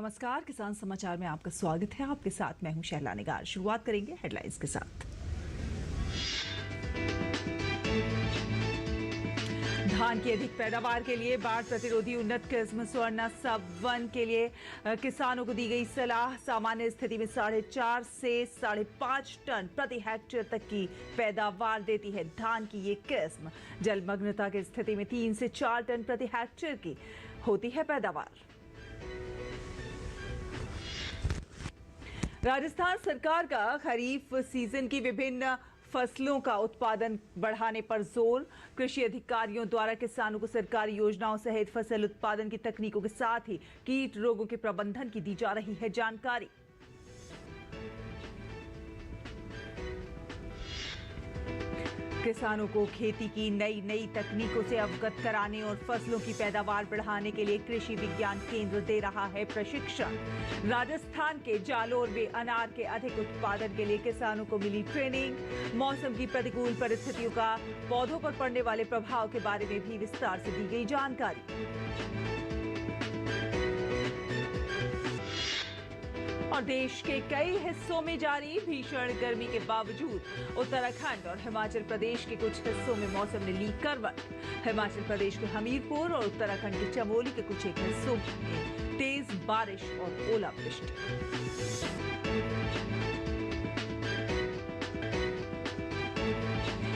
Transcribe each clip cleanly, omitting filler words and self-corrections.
नमस्कार, किसान समाचार में आपका स्वागत है। आपके साथ मैं हूं शहला निगार। शुरुआत करेंगे हेडलाइंस के साथ। धान की अधिक पैदावार के लिए बाढ़ प्रतिरोधी उन्नत किस्म स्वर्णा सब-1 के लिए किसानों को दी गई सलाह। सामान्य स्थिति में 4.5 से 5.5 टन प्रति हेक्टेयर तक की पैदावार देती है धान की ये किस्म। जलमग्नता की स्थिति में 3 से 4 टन प्रति हेक्टेयर की होती है पैदावार। राजस्थान सरकार का खरीफ सीजन की विभिन्न फसलों का उत्पादन बढ़ाने पर जोर। कृषि अधिकारियों द्वारा किसानों को सरकारी योजनाओं सहित फसल उत्पादन की तकनीकों के साथ ही कीट रोगों के प्रबंधन की दी जा रही है जानकारी। किसानों को खेती की नई तकनीकों से अवगत कराने और फसलों की पैदावार बढ़ाने के लिए कृषि विज्ञान केंद्र दे रहा है प्रशिक्षण। राजस्थान के जालोर में अनार के अधिक उत्पादन के लिए किसानों को मिली ट्रेनिंग। मौसम की प्रतिकूल परिस्थितियों का पौधों पर पड़ने वाले प्रभाव के बारे में भी विस्तार से दी गई जानकारी। और देश के कई हिस्सों में जारी भीषण गर्मी के बावजूद उत्तराखंड और हिमाचल प्रदेश के कुछ हिस्सों में मौसम ने ली करवट। हिमाचल प्रदेश के हमीरपुर और उत्तराखंड के चमोली के कुछ एक हिस्सों में तेज बारिश और ओलावृष्टि।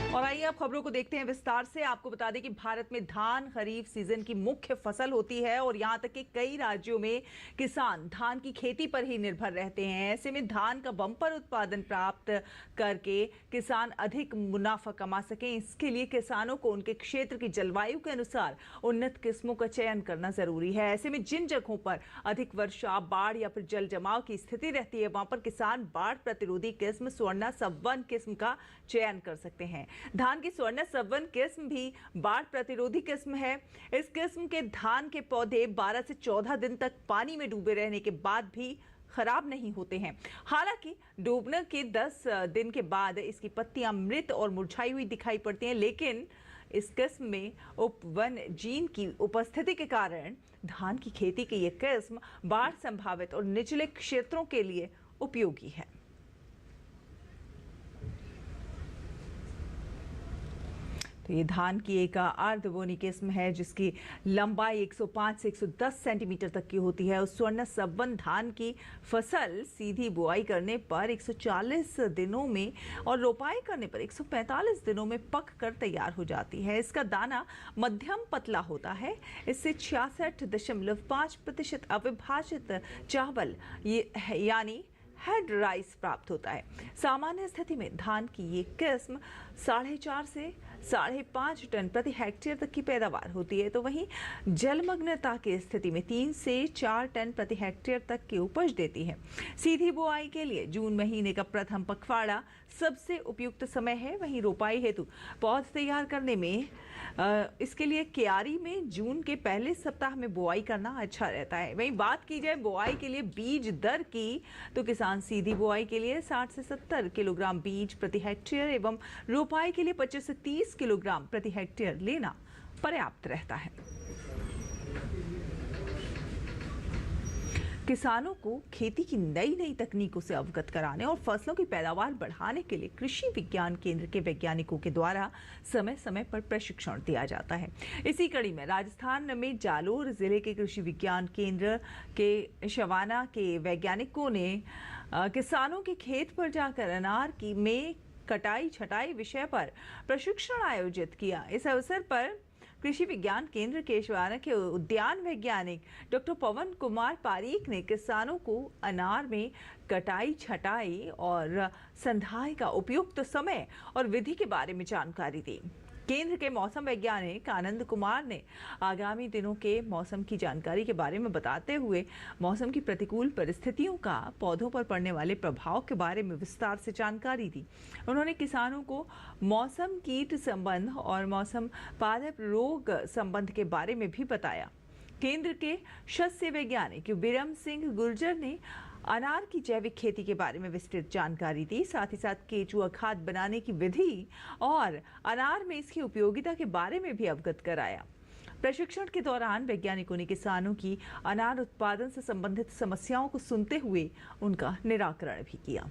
और आइए अब खबरों को देखते हैं विस्तार से। आपको बता दें कि भारत में धान खरीफ सीजन की मुख्य फसल होती है और यहां तक कि कई राज्यों में किसान धान की खेती पर ही निर्भर रहते हैं। ऐसे में धान का बम्पर उत्पादन प्राप्त करके किसान अधिक मुनाफा कमा सकें, इसके लिए किसानों को उनके क्षेत्र की जलवायु के अनुसार उन्नत किस्मों का चयन करना जरूरी है। ऐसे में जिन जगहों पर अधिक वर्षा, बाढ़ या फिर जल जमाव की स्थिति रहती है, वहां पर किसान बाढ़ प्रतिरोधी किस्म स्वर्णा सब-1 किस्म का चयन कर सकते हैं। धान की स्वर्णा सब-1 किस्म भी बाढ़ प्रतिरोधी किस्म है। इस किस्म के धान के पौधे 12 से 14 दिन तक पानी में डूबे रहने के बाद भी खराब नहीं होते हैं। हालांकि डूबने के 10 दिन के बाद इसकी पत्तियां मृत और मुरझाई हुई दिखाई पड़ती हैं, लेकिन इस किस्म में उप-1 जीन की उपस्थिति के कारण धान की खेती की यह किस्म बाढ़ संभावित और निचले क्षेत्रों के लिए उपयोगी है। तो ये धान की एक अर्धबोनी किस्म है जिसकी लंबाई 105 से 110 सेंटीमीटर तक की होती है। उस स्वर्णा सब-1 धान की फसल सीधी बुआई करने पर 140 दिनों में और रोपाई करने पर 145 दिनों में पक कर तैयार हो जाती है। इसका दाना मध्यम पतला होता है। इससे 66.5% अविभाजित चावल यानी हेड राइस प्राप्त होता है। सामान्य स्थिति में धान की ये किस्म 4.5 से 5.5 टन प्रति हेक्टेयर तक की पैदावार होती है। तो वहीं जलमग्नता की स्थिति में 3 से 4 टन प्रति हेक्टेयर तक की उपज देती है। सीधी बुआई के लिए जून महीने का प्रथम पखवाड़ा सबसे उपयुक्त समय है। वहीं रोपाई हेतु पौध तैयार करने में इसके लिए क्यारी में जून के पहले सप्ताह में बुआई करना अच्छा रहता है। वहीं बात की जाए बुआई के लिए बीज दर की, तो किसान सीधी बुआई के लिए 60 से 70 किलोग्राम बीज प्रति हेक्टेयर एवं रोपाई के लिए 25 से 30 किलोग्राम प्रति हेक्टेयर लेना पर्याप्त रहता है। किसानों को खेती की नई तकनीकों से अवगत कराने और फसलों की पैदावार बढ़ाने के लिए कृषि विज्ञान केंद्र के वैज्ञानिकों के द्वारा समय समय पर प्रशिक्षण दिया जाता है। इसी कड़ी में राजस्थान में जालोर जिले के कृषि विज्ञान केंद्र के शवाना के वैज्ञानिकों ने किसानों के खेत पर जाकर अनार की में कटाई छटाई विषय पर प्रशिक्षण आयोजित किया। इस अवसर पर कृषि विज्ञान केंद्र के शवाना के उद्यान वैज्ञानिक डॉक्टर पवन कुमार पारीक ने किसानों को अनार में कटाई छटाई और संधाई का उपयुक्त समय और विधि के बारे में जानकारी दी। केंद्र के मौसम वैज्ञानिक आनंद कुमार ने आगामी दिनों के मौसम की जानकारी के बारे में बताते हुए मौसम की प्रतिकूल परिस्थितियों का पौधों पर पड़ने वाले प्रभाव के बारे में विस्तार से जानकारी दी। उन्होंने किसानों को मौसम कीट संबंध और मौसम पादप रोग संबंध के बारे में भी बताया। केंद्र के शस्य वैज्ञानिक बिरम सिंह गुर्जर ने अनार की जैविक खेती के बारे में विस्तृत जानकारी दी। साथ ही साथ केचुआ खाद बनाने की विधि और अनार में इसकी उपयोगिता के बारे में भी अवगत कराया। प्रशिक्षण के दौरान वैज्ञानिकों ने किसानों की अनाज उत्पादन से संबंधित समस्याओं को सुनते हुए उनका निराकरण भी किया।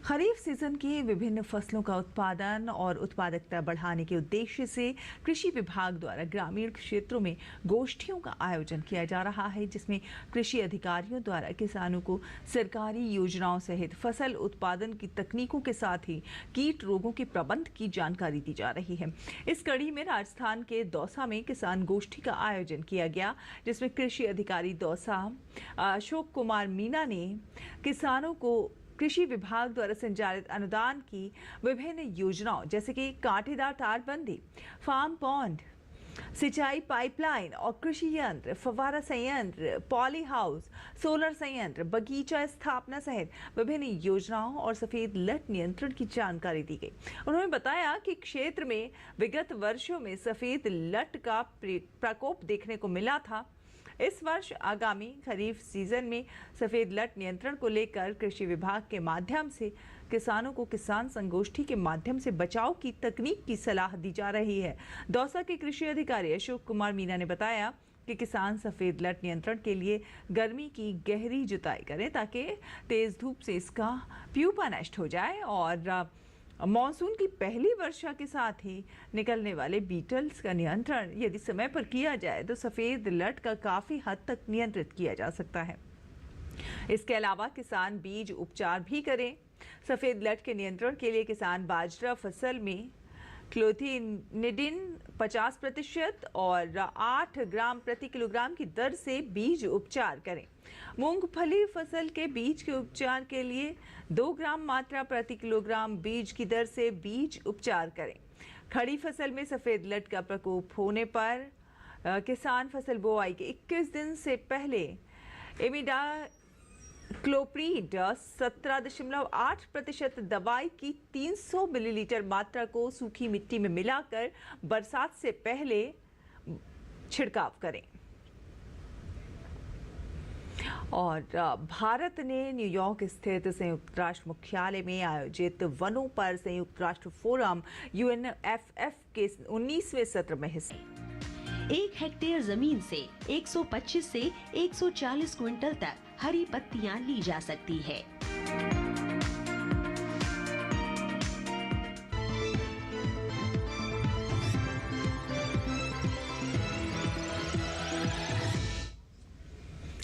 खरीफ सीजन की विभिन्न फसलों का उत्पादन और उत्पादकता बढ़ाने के उद्देश्य से कृषि विभाग द्वारा ग्रामीण क्षेत्रों में गोष्ठियों का आयोजन किया जा रहा है, जिसमें कृषि अधिकारियों द्वारा किसानों को सरकारी योजनाओं सहित फसल उत्पादन की तकनीकों के साथ ही कीट रोगों के प्रबंध की जानकारी दी जा रही है। इस कड़ी में राजस्थान के दौसा में किसान गोष्ठी का आयोजन किया गया, जिसमें कृषि अधिकारी दौसा अशोक कुमार मीना ने किसानों को कृषि विभाग द्वारा संचालित अनुदान की विभिन्न योजनाओं जैसे कि कांटेदार तारबंदी, फार्म पॉन्ड, सिंचाई पाइपलाइन और कृषि यंत्र, फव्वारा संयंत्र, पॉली हाउस, सोलर संयंत्र, बगीचा स्थापना सहित विभिन्न योजनाओं और सफेद लट नियंत्रण की जानकारी दी गई। उन्होंने बताया कि क्षेत्र में विगत वर्षों में सफेद लट का प्रकोप देखने को मिला था। इस वर्ष आगामी खरीफ सीजन में सफेद लट नियंत्रण को लेकर कृषि विभाग के माध्यम से किसानों को किसान संगोष्ठी के माध्यम से बचाव की तकनीक की सलाह दी जा रही है। दौसा के कृषि अधिकारी अशोक कुमार मीना ने बताया कि किसान सफेद लट नियंत्रण के लिए गर्मी की गहरी जुताई करें ताकि तेज धूप से इसका प्यूपा नष्ट हो जाए और मॉनसून की पहली वर्षा के साथ ही निकलने वाले बीटल्स का नियंत्रण यदि समय पर किया जाए तो सफेद लट का काफी हद तक नियंत्रित किया जा सकता है। इसके अलावा किसान बीज उपचार भी करें। सफेद लट के नियंत्रण के लिए किसान बाजरा फसल में क्लोथिनिडिन 50% और 8 ग्राम प्रति किलोग्राम की दर से बीज उपचार करें। मूंगफली फसल के बीज के उपचार के लिए 2 ग्राम मात्रा प्रति किलोग्राम बीज की दर से बीज उपचार करें। खड़ी फसल में सफेद लट का प्रकोप होने पर किसान फसल बुआई के 21 दिन से पहले इमिडाक्लोप्रिड 17.8% दवाई की 300 मिलीलीटर मात्रा को सूखी मिट्टी में मिलाकर बरसात से पहले छिड़काव करें। और भारत ने न्यूयॉर्क स्थित संयुक्त राष्ट्र मुख्यालय में आयोजित वनों पर संयुक्त राष्ट्र फोरम UNFF के 19वें सत्र में हिस्सा। 1 हेक्टेयर जमीन से 125 से 140 क्विंटल तक हरी पत्तियां ली जा सकती है।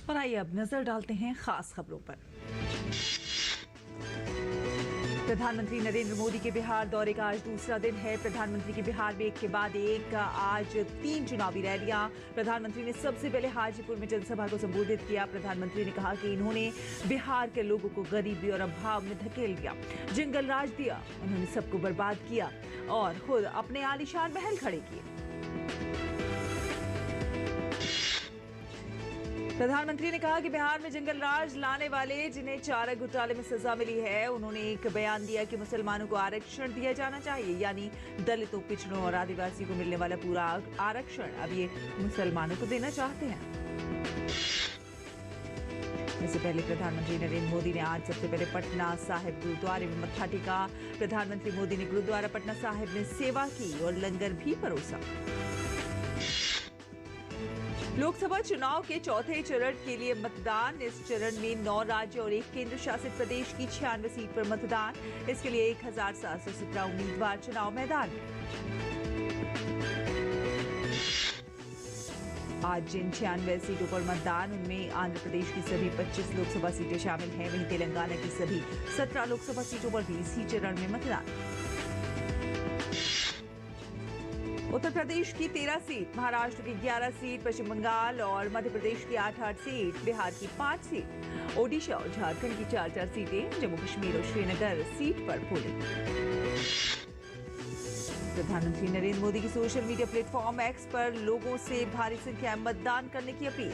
और आइए अब नजर डालते हैं खास खबरों पर। प्रधानमंत्री नरेंद्र मोदी के बिहार दौरे का आज दूसरा दिन है। प्रधानमंत्री के बिहार में एक के बाद एक आज 3 चुनावी रैलियां। प्रधानमंत्री ने सबसे पहले हाजीपुर में जनसभा को संबोधित किया। प्रधानमंत्री ने कहा कि इन्होंने बिहार के लोगों को गरीबी और अभाव में धकेल दिया, जंगल राज दिया, उन्होंने सबको बर्बाद किया और खुद अपने आलीशान महल खड़े किए। प्रधानमंत्री ने कहा कि बिहार में जंगल राज लाने वाले जिन्हें चारा घोटाले में सजा मिली है, उन्होंने एक बयान दिया कि मुसलमानों को आरक्षण दिया जाना चाहिए, यानी दलितों, पिछड़ों और आदिवासी को मिलने वाला पूरा आरक्षण अब ये मुसलमानों को देना चाहते हैं। इससे पहले प्रधानमंत्री नरेंद्र मोदी ने आज सबसे पहले पटना साहिब गुरुद्वारे में मत्था टेका। प्रधानमंत्री मोदी ने गुरुद्वारा पटना साहिब में सेवा की और लंगर भी परोसा। लोकसभा चुनाव के चौथे चरण के लिए मतदान। इस चरण में 9 राज्य और 1 केंद्र शासित प्रदेश की 96 सीट पर मतदान। इसके लिए 1717 उम्मीदवार चुनाव मैदान में। आज जिन 96 सीटों पर मतदान, उनमें आंध्र प्रदेश की सभी 25 लोकसभा सीटें शामिल हैं। वहीं तेलंगाना की सभी 17 लोकसभा सीटों पर भी इसी चरण में मतदान। उत्तर प्रदेश की 13 सीट, महाराष्ट्र की 11 सीट, पश्चिम बंगाल और मध्य प्रदेश की 8-8 सीट, बिहार की 5 सीट, ओडिशा और झारखंड की 4-4 सीटें, जम्मू कश्मीर और श्रीनगर सीट पर पोलिंग। प्रधानमंत्री नरेंद्र मोदी की सोशल मीडिया प्लेटफॉर्म एक्स पर लोगों से भारी संख्या में मतदान करने की अपील।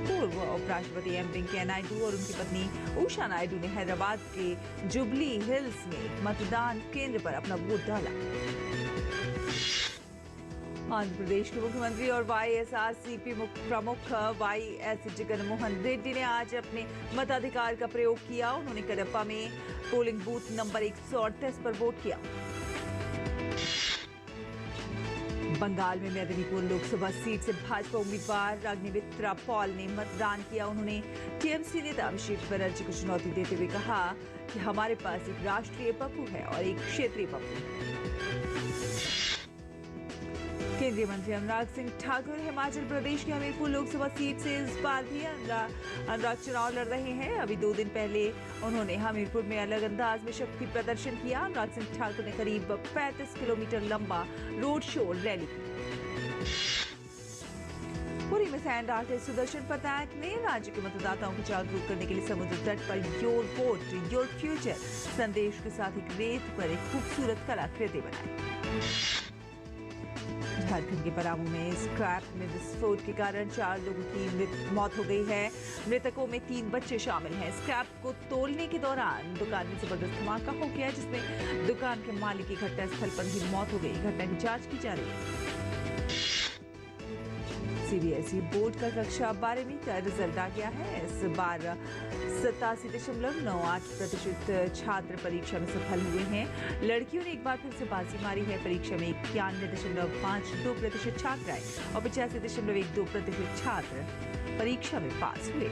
पूर्व उपराष्ट्रपति एम वेंकैया नायडू और उनकी पत्नी उषा नायडू ने हैदराबाद के जुबली हिल्स में मतदान केंद्र पर अपना वोट डाला। आंध्र प्रदेश के मुख्यमंत्री और YSRCP प्रमुख YS जगनमोहन रेड्डी ने आज अपने मताधिकार का प्रयोग किया। उन्होंने कडप्पा में पोलिंग बूथ नंबर 138 पर वोट किया। बंगाल में मेदिनीपुर लोकसभा सीट से भाजपा उम्मीदवार अग्निमित्रा पॉल ने मतदान किया। उन्होंने टीएमसी नेता अभिषेक बनर्जी को चुनौती देते हुए कहा कि हमारे पास एक राष्ट्रीय पप्पू है और एक क्षेत्रीय पप्पू। केंद्रीय मंत्री अनुराग सिंह ठाकुर हिमाचल प्रदेश की हमीरपुर लोकसभा सीट से इस बार भी अनुराग चुनाव लड़ रहे हैं। अभी 2 दिन पहले उन्होंने हमीरपुर में अलग अंदाज में शक्ति प्रदर्शन किया। अनुराग सिंह ठाकुर ने करीब 35 किलोमीटर लंबा रोड शो रैली की। पुरी में सैंड आर्टिस्ट सुदर्शन पताक ने राज्य के मतदाताओं को जागरूक करने के लिए समुद्र तट per your vote your future संदेश के साथ एक रेत पर एक खूबसूरत कलाकृति बनाई। झारखंड के पलामू में स्क्रैप में विस्फोट के कारण 4 लोगों की मौत हो गई है। मृतकों में 3 बच्चे शामिल हैं। स्क्रैप को तोलने के दौरान दुकान में जबरदस्त धमाका हो गया, जिसमें दुकान के मालिक की घटनास्थल पर ही मौत हो गई। घटना की जांच की जा रही है। सीबीएसई बोर्ड का कक्षा 12वीं का रिजल्ट आ गया है। इस बार 87.98% छात्र परीक्षा में सफल हुए हैं। लड़कियों ने एक बार फिर से बाजी मारी है। परीक्षा में 91.52% छात्र आए और 85.12% छात्र परीक्षा में पास हुए।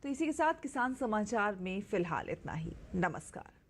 तो इसी के साथ किसान समाचार में फिलहाल इतना ही। नमस्कार।